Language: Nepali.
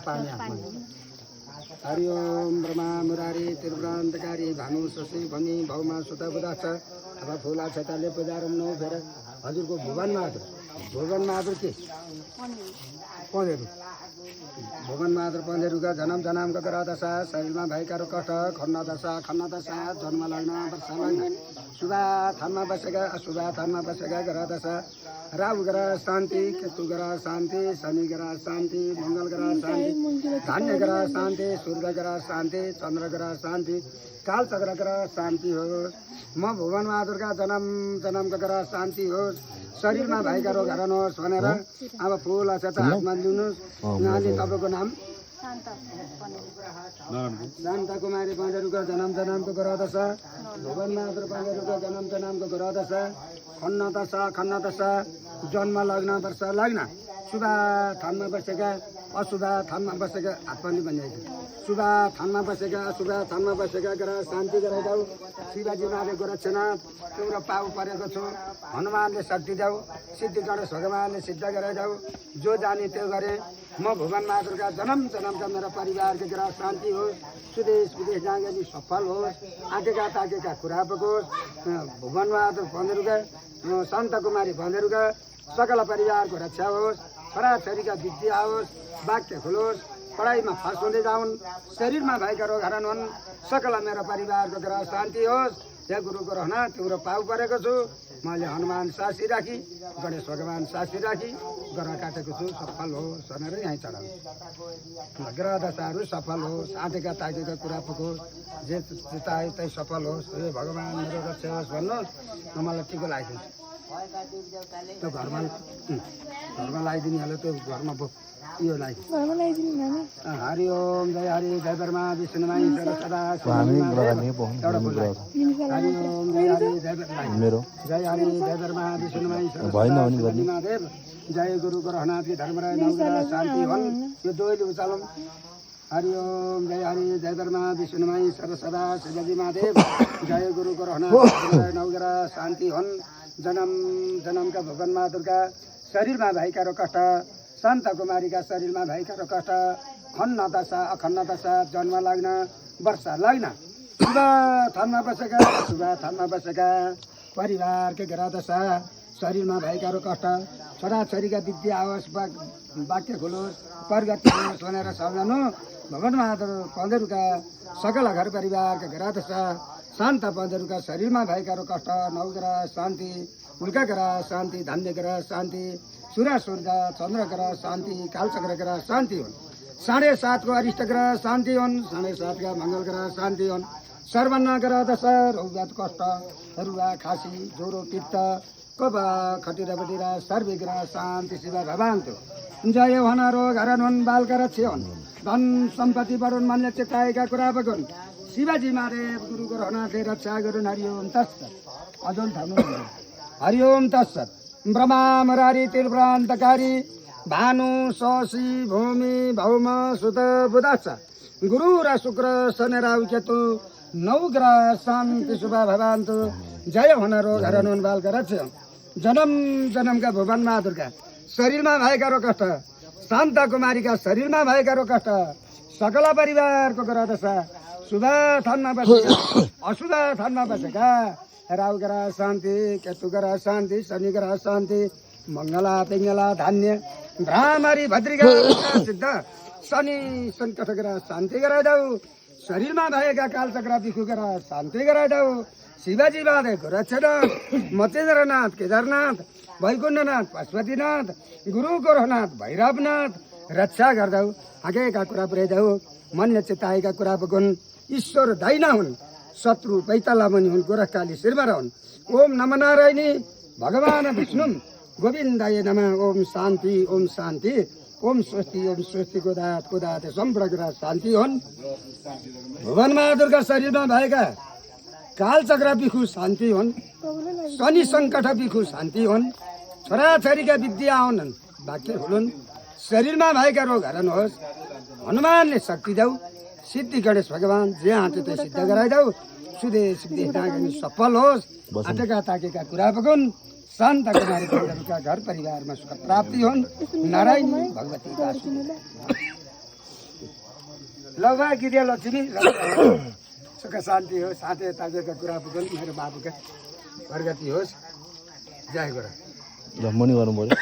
पानी हातमा हरि ओम ब्रह्मा मुरारी त्रिपुरान्तकारी भानु शशी भनी भाउमा सुता बुदाछ अब फुला छताले पुजारम नौ फेर हजुरको भुवन बहादुर के पँधेरू भुवन बहादुर पँधेरूका जन्म जन्मको ग्रह दशा शरीरमा भएका कष्ट खन्न दशा जन्म लाग्न वर्ष लाग्न शुभा थानमा बसेका अशुभा थानमा बसेका ग्रह दशा राहु ग्रह शान्ति केतु ग्रह शान्ति शनि ग्रह शान्ति मङ्गल ग्रह शान्ति धान्य ग्रह शान्ति सूर्य ग्रह शान्ति चन्द्र ग्रह शान्ति कालचक्र ग्रह शान्ति होस् म भुवन बहादुरका जन्मको ग्रह शान्ति होस् शरीरमा भएका रोग हराउनुहोस् भनेर अब फुल अक्षता हातमा लिनुहोस् नानी तपाईँको नाम शान्ता कुमारी पँधेरूको जन्मको ग्रह दशा भुवन बहादुर पँधेरूको जन्मको ग्रह दशा खन्न दशा जन्म लग्न वर्ष लग्न शुभा थानमा बसेका अशुभा थानमा बसेका हात पनि भनिएको शुभा थानमा बसेका अशुभा थानमा बसेका ग्रह शान्ति गराइदेऊ शिवजी महादेवको रक्षणा तिम्रो पाउ परेको छु हनुमानले शक्ति देऊ सिद्धि गणेश भगवानले सिद्ध गराइदेऊ जो जाने त्यो गरे म भुवन बहादुरका जन्मका मेरो परिवारको ग्रह शान्ति होस् सुदेश विदेश जाँदा सफल होस् आँकेका ताकेका कुरा पकोस् भुवन बहादुर पँधेरूका सन्त कुमारी पँधेरूका सकल परिवारको रक्षा होस् छोराछोरीका विद्या होस् वाक्य खुलोस् पढाइमा फास हुँदै जाउन् शरीरमा भएका रोग हराउन् हुन् सकल मेरो परिवारको ग्रह शान्ति होस् हे गुरुको रहना तिम्रो पाउ परेको छु मैले हनुमान सासी राखी गणेश भगवान सासी राखी ग्रह काटेको छु सफल होस् भनेर यहीँ चढाउँ ग्रह दशाहरू सफल होस् आँटेका ताकेका कुरा पुगोस् जे चाहे त्यही सफल होस् हे भगवान मेरो रक्षा होस् भन्नुहोस् म मलाई टिको लगाइदिन्छु त्यो घरमा लगाइदिनेहरूले त्यो घरमा यो लगाइदिनु हरि ओम जय हरि जय ब्रह्मा विष्णुमा ईश्वर सदा हरि ओम जय हरि जय ब्रह्मा विष्णुमा ईश्वर महादेव जय गुरु ग्रहनाथ धर्मराय नवग्रह शान्ति भन् यो दोइले उचालौँ हरि ओम जय हरि जय ब्रह्मा विष्णुमा ईश्वर सदा शिवजी महादेव जय गुरु ग्रहनाथ धर्मराय नवग्रह शान्ति भन् जन्मका भुवन बहादुरका शरीरमा भएका कष्ट सन्त कुमारीका शरीरमा भएका कष्ट खन्न दशा अखन्न दशा जन्म लाग्न वर्ष लाग्न शुभ थानमा बसेका शुभ थानमा बसेका परिवारका ग्रह दशा शरीरमा भएका कष्ट छोराछोरीका विद्या आओस् वाक्य खुलोस् प्रगति होस् भनेर सम्झनु भुवन बहादुर पँधेरूका सकल घर परिवारका ग्रह दशा शान्त पँधेरूका शरीरमा भएका कष्ट नवग्रह शान्ति उल्का ग्रह शान्ति धान्य ग्रह शान्ति सूर्य चन्द्र ग्रह शान्ति कालचक्र ग्रह शान्ति हुन् 7.5 को अरिष्ट ग्रह शान्ति हुन् 7.5 का मङ्गल ग्रह शान्ति हुन् सर्वन्न ग्रह दशा रौगात कष्ट रुवा खासी ज्वरो पित्त कपा खटिरा बटिरा सर्वे ग्रह शान्ति शिव भवान्तु जय भन रोग हरण हुन् बालका रक्षे हुन् धन सम्पत्ति बढुन् मनले चिताएका कुरा बगुन् शिवजी महादेव गुरु ग्रहनाथले रक्षा गरून् हरि ओम तत्सत् अझै थाल्नु हरि ओम तत्सत् ब्रह्मा मुरारी त्रिपुरान्तकारी भानु शशी भूमि भौम सुत बुधाच्छ गुरु र शुक्र शनि राहु केतु नौ ग्रह शान्ति शुभ भवान्तु जय भन रोग हरण हुन् बालका रक्षे जन्मका भुवन बहादुरका शरीरमा भएका कष्ट शान्त कुमारीका शरीरमा भएका कष्ट सकल परिवारको ग्रह दशा शुभ थानमा बसेका अशुभ थानमा बसेका राहु ग्रह शान्ति केतु ग्रह शान्ति शनि ग्रह शान्ति मङ्गला पिङ्गला धान्य भ्रामरी भद्रिका सिद्ध शनि सङ्कट ग्रह शान्ति गराइदेऊ शरीरमा भएका कालचक्र बिखु ग्रह शान्ति गराइदेऊ शिवजी महादेवको रक्षण मतेन्द्रनाथ केदारनाथ वैकुण्ठनाथ पशुपतिनाथ गुरु गोरखनाथ भैरवनाथ रक्षा गर्दौ आगेका कुरा पुर्याइदेऊ मनले चिताएका कुरा बगुन् ईश्वर दाइना हुन् शत्रु पैताला मुनि हुन् गोरखकाली शिरमा हुन् ओम नम नारायणी भगवान विष्णु गोविन्दाय नमः ओम शान्ति ओम स्वस्ति गोदात सम्पूर्ण ग्रह शान्ति हुन् भुवन बहादुरका शरीरमा भएका कालचक्र बिखु शान्ति हुन् शनि सङ्कट बिखु शान्ति हुन् छोराछोरीका विद्या आउन् वाक्य हुन् शरीरमा भएका रोग हराउनुहोस् हनुमानले शक्ति देऊ सिद्धि गणेश भगवान जे आँटे त्यो सिद्ध गराइदेऊ सुदेश विदेश जाँदा सफल होस् आँटेका ताकेका कुरा बगुन् शान्त कुमारी पँधेरूका घर परिवारमा सुख प्राप्ति हुन् नारायणी भगवती ल बा गिरिया लक्ष्मी सुख शान्ति होस् साथै ताजेका कुरा पुगन् मेरो बाबुका प्रगति होस् जय गुरु ल मनी गर्नु पर्यो